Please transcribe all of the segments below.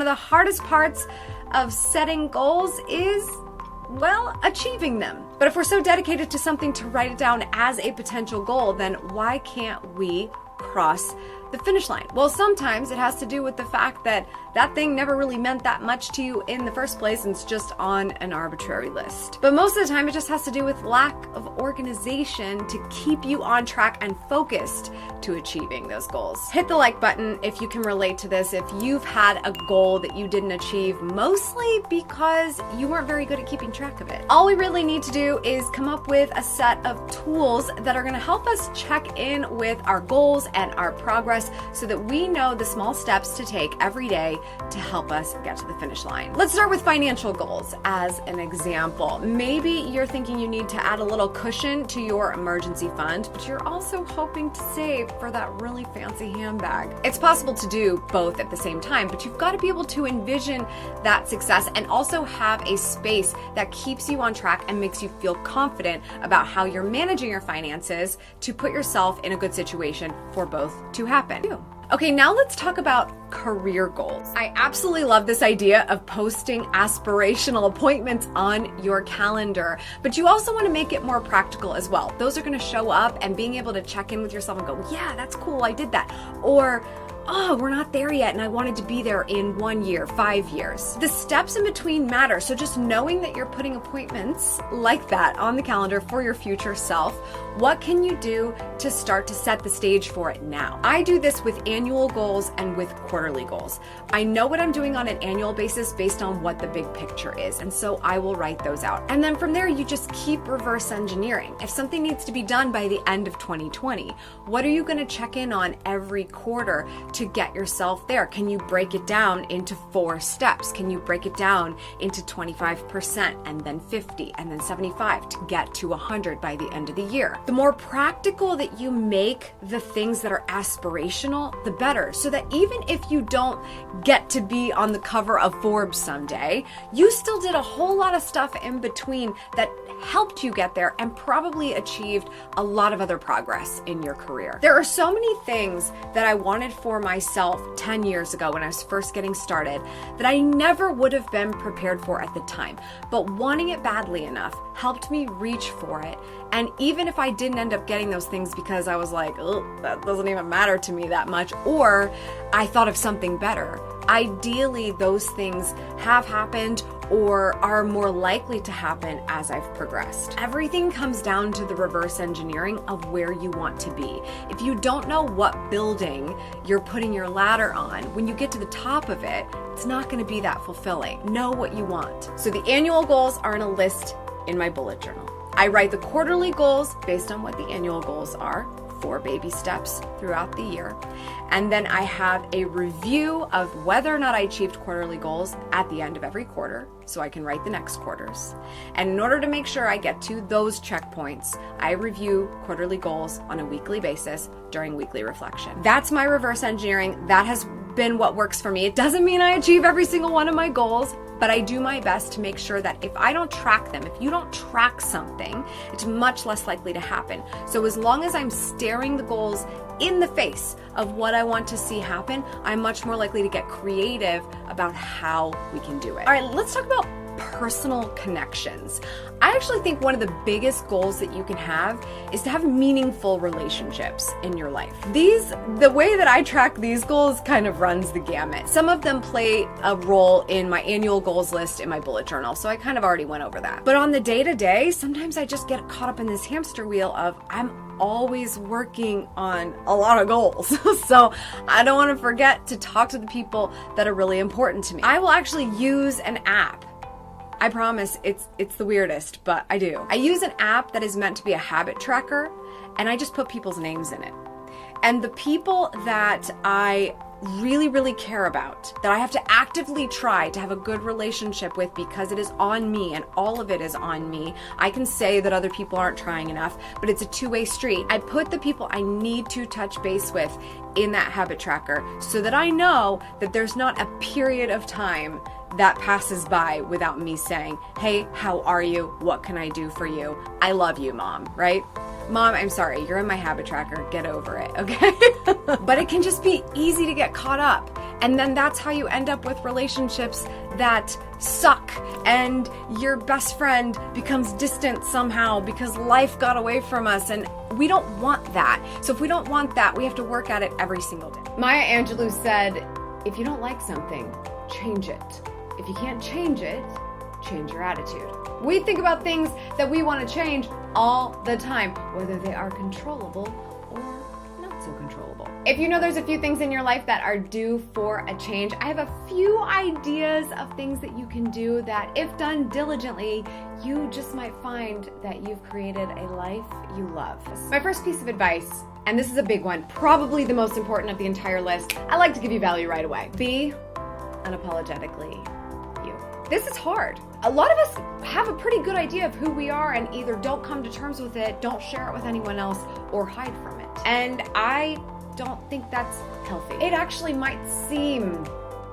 the hardest parts of setting goals is, well, achieving them. But if we're so dedicated to something to write it down as a potential goal, then why can't we cross the finish line? Well, sometimes it has to do with the fact that that thing never really meant that much to you in the first place and it's just on an arbitrary list. But most of the time it just has to do with lack of organization to keep you on track and focused to achieving those goals. Hit the like button if you can relate to this, if you've had a goal that you didn't achieve, mostly because you weren't very good at keeping track of it. All we really need to do is come up with a set of tools that are going to help us check in with our goals and our progress so that we know the small steps to take every day to help us get to the finish line. Let's start with financial goals as an example. Maybe you're thinking you need to add a little cushion to your emergency fund, but you're also hoping to save for that really fancy handbag. It's possible to do both at the same time, but you've got to be able to envision that success and also have a space that keeps you on track and makes you feel confident about how you're managing your finances to put yourself in a good situation for both to happen. Okay, now let's talk about career goals. I absolutely love this idea of posting aspirational appointments on your calendar, but you also want to make it more practical as well. Those are going to show up, and being able to check in with yourself and go, yeah, that's cool, I did that. Or, oh, we're not there yet and I wanted to be there in 1 year, 5 years. The steps in between matter. So just knowing that you're putting appointments like that on the calendar for your future self, what can you do to start to set the stage for it now? I do this with annual goals and with quarterly goals. I know what I'm doing on an annual basis based on what the big picture is, and so I will write those out. And then from there, you just keep reverse engineering. If something needs to be done by the end of 2020, what are you going to check in on every quarter to get yourself there? Can you break it down into 4 steps? Can you break it down into 25% and then 50 and then 75 to get to 100 by the end of the year? The more practical that you make the things that are aspirational, the better. So that even if you don't get to be on the cover of Forbes someday, you still did a whole lot of stuff in between that helped you get there and probably achieved a lot of other progress in your career. There are so many things that I wanted for myself 10 years ago when I was first getting started that I never would have been prepared for at the time. But wanting it badly enough helped me reach for it. And even if I didn't end up getting those things because I was like, oh, that doesn't even matter to me that much, or I thought of something better, ideally those things have happened or are more likely to happen as I've progressed. Everything comes down to the reverse engineering of where you want to be. If you don't know what building you're putting your ladder on, when you get to the top of it, it's not going to be that fulfilling. Know what you want. So the annual goals are in a list in my bullet journal. I write the quarterly goals based on what the annual goals are, 4 baby steps throughout the year. And then I have a review of whether or not I achieved quarterly goals at the end of every quarter, so I can write the next quarters. And in order to make sure I get to those checkpoints, I review quarterly goals on a weekly basis during weekly reflection. That's my reverse engineering. That has been what works for me. It doesn't mean I achieve every single one of my goals, but I do my best to make sure that if I don't track them, if you don't track something, it's much less likely to happen. So as long as I'm staring the goals in the face of what I want to see happen, I'm much more likely to get creative about how we can do it. All right, let's talk about personal connections. I actually think one of the biggest goals that you can have is to have meaningful relationships in your life. The way that I track these goals kind of runs the gamut. Some of them play a role in my annual goals list in my bullet journal, so I kind of already went over that. But on the day-to-day, sometimes I just get caught up in this hamster wheel of I'm always working on a lot of goals. So I don't want to forget to talk to the people that are really important to me. I will actually use an app. I promise it's the weirdest, but I do. I use an app that is meant to be a habit tracker, and I just put people's names in it. And the people that I really, really care about, that I have to actively try to have a good relationship with because it is on me and all of it is on me. I can say that other people aren't trying enough, but it's a two-way street. I put the people I need to touch base with in that habit tracker so that I know that there's not a period of time that passes by without me saying, hey, how are you? What can I do for you? I love you, Mom, right? Mom, I'm sorry, you're in my habit tracker. Get over it, okay? But it can just be easy to get caught up And then that's how you end up with relationships that suck, and your best friend becomes distant somehow because life got away from us, and we don't want that. So if we don't want that, we have to work at it every single day. Maya Angelou said, if you don't like something, change it. If you can't change it, change your attitude. We think about things that we want to change all the time, whether they are controllable or not so controllable. If you know there's a few things in your life that are due for a change, I have a few ideas of things that you can do that, if done diligently, you just might find that you've created a life you love. My first piece of advice, and this is a big one, probably the most important of the entire list, I like to give you value right away. Be unapologetically you. This is hard. A lot of us have a pretty good idea of who we are and either don't come to terms with it, don't share it with anyone else, or hide from it. And I don't think that's healthy. It actually might seem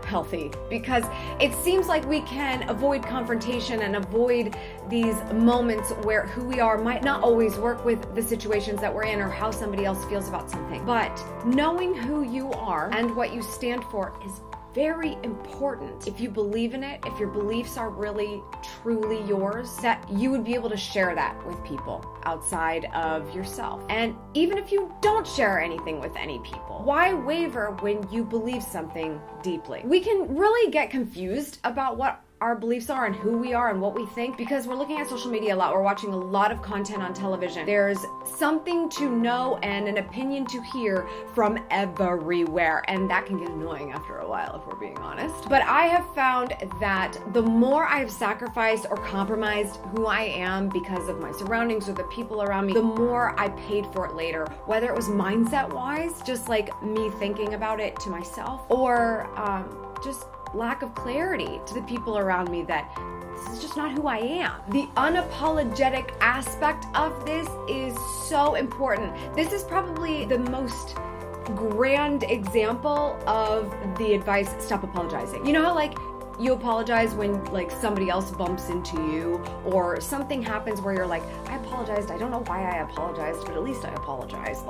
healthy because it seems like we can avoid confrontation and avoid these moments where who we are might not always work with the situations that we're in or how somebody else feels about something. But knowing who you are and what you stand for is very important. If you believe in it, if your beliefs are really truly yours, that you would be able to share that with people outside of yourself. And even if you don't share anything with any people, why waver when you believe something deeply? We can really get confused about what our beliefs are and who we are and what we think because we're looking at social media a lot. We're watching a lot of content on television. There's something to know and an opinion to hear from everywhere, and that can get annoying after a while if we're being honest. But I have found that the more I've sacrificed or compromised who I am because of my surroundings or the people around me, the more I paid for it later, whether it was mindset wise, just like me thinking about it to myself, or just lack of clarity to the people around me that this is just not who I am. The unapologetic aspect of this is so important. This is probably the most grand example of the advice, stop apologizing. You know how you apologize when somebody else bumps into you or something happens where you're like, I apologized. I don't know why I apologized, but at least I apologize.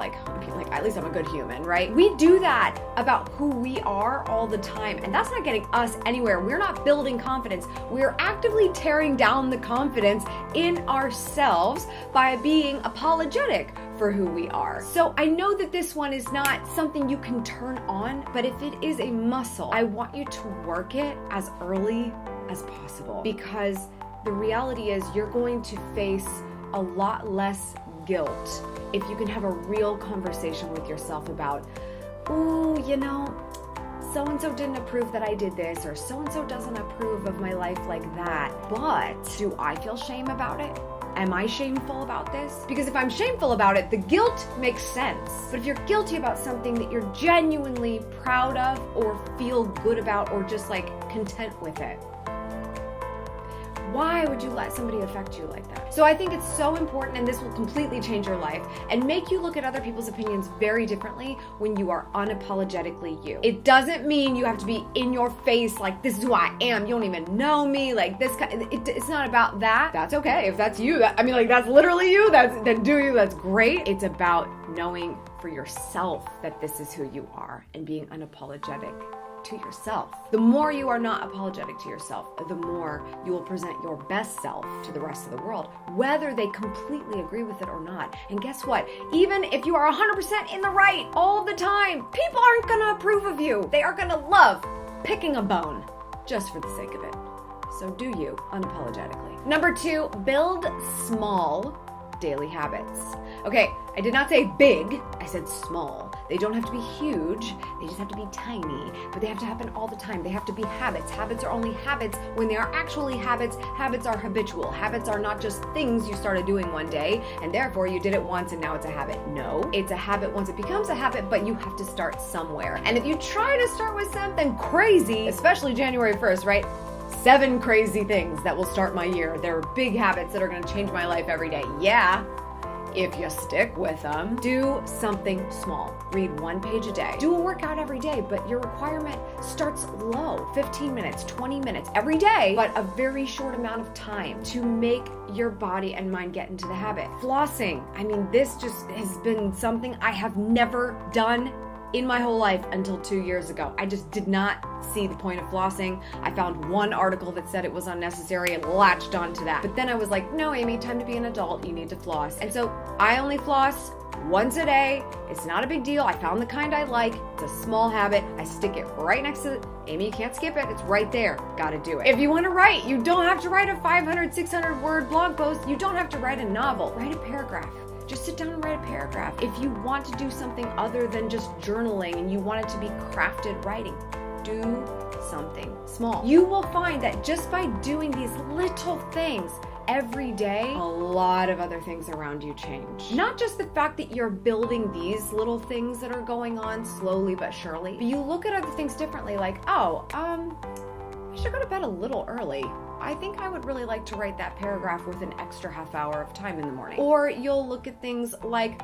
At least I'm a good human, right? We do that about who we are all the time, and that's not getting us anywhere. We're not building confidence. We're actively tearing down the confidence in ourselves by being apologetic for who we are. So I know that this one is not something you can turn on, but if it is a muscle, I want you to work it as early as possible, because the reality is you're going to face a lot less guilt if you can have a real conversation with yourself about, ooh, so-and-so didn't approve that I did this, or so-and-so doesn't approve of my life like that, but do I feel shame about it? Am I shameful about this? Because if I'm shameful about it, the guilt makes sense. But if you're guilty about something that you're genuinely proud of or feel good about or just content with it, why would you let somebody affect you like that? So I think it's so important, and this will completely change your life and make you look at other people's opinions very differently when you are unapologetically you. It doesn't mean you have to be in your face this is who I am. You don't even know me. It's not about that. That's okay if that's you. That's literally you. Then do you. That's great. It's about knowing for yourself that this is who you are and being unapologetic to yourself. The more you are not apologetic to yourself, the more you will present your best self to the rest of the world, whether they completely agree with it or not. And guess what? Even if you are 100% in the right all the time, people aren't going to approve of you. They are going to love picking a bone just for the sake of it. So do you unapologetically. Number 2, build small daily habits. Okay, I did not say big, I said small. They don't have to be huge, they just have to be tiny, but they have to happen all the time. They have to be habits. Habits are only habits when they are actually habits. Habits are habitual. Habits are not just things you started doing one day and therefore you did it once and now it's a habit. No, it's a habit once it becomes a habit, but you have to start somewhere. And if you try to start with something crazy, especially January 1st, right? 7 crazy things that will start my year. They're big habits that are going to change my life every day. Yeah, if you stick with them. Do something small. Read 1 page a day. Do a workout every day, but your requirement starts low. 15 minutes, 20 minutes every day, but a very short amount of time to make your body and mind get into the habit. Flossing. This just has been something I have never done in my whole life until 2 years ago. I just did not see the point of flossing. I found one article that said it was unnecessary and latched onto that. But then I was like, no, Amy, time to be an adult. You need to floss. And so I only floss once a day. It's not a big deal. I found the kind I like. It's a small habit. I stick it right next to Amy, you can't skip it. It's right there. Gotta do it. If you want to write, you don't have to write a 500, 600 word blog post. You don't have to write a novel. Write a paragraph. Just sit down and write a paragraph. If you want to do something other than just journaling and you want it to be crafted writing, do something small. You will find that just by doing these little things every day, a lot of other things around you change. Not just the fact that you're building these little things that are going on slowly but surely, but you look at other things differently, like, oh, I should go to bed a little early. I think I would really like to write that paragraph with an extra half hour of time in the morning. Or you'll look at things like,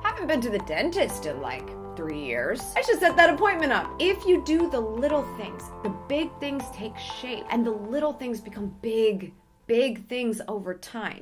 haven't been to the dentist in like 3 years. I should set that appointment up. If you do the little things, the big things take shape and the little things become big things over time.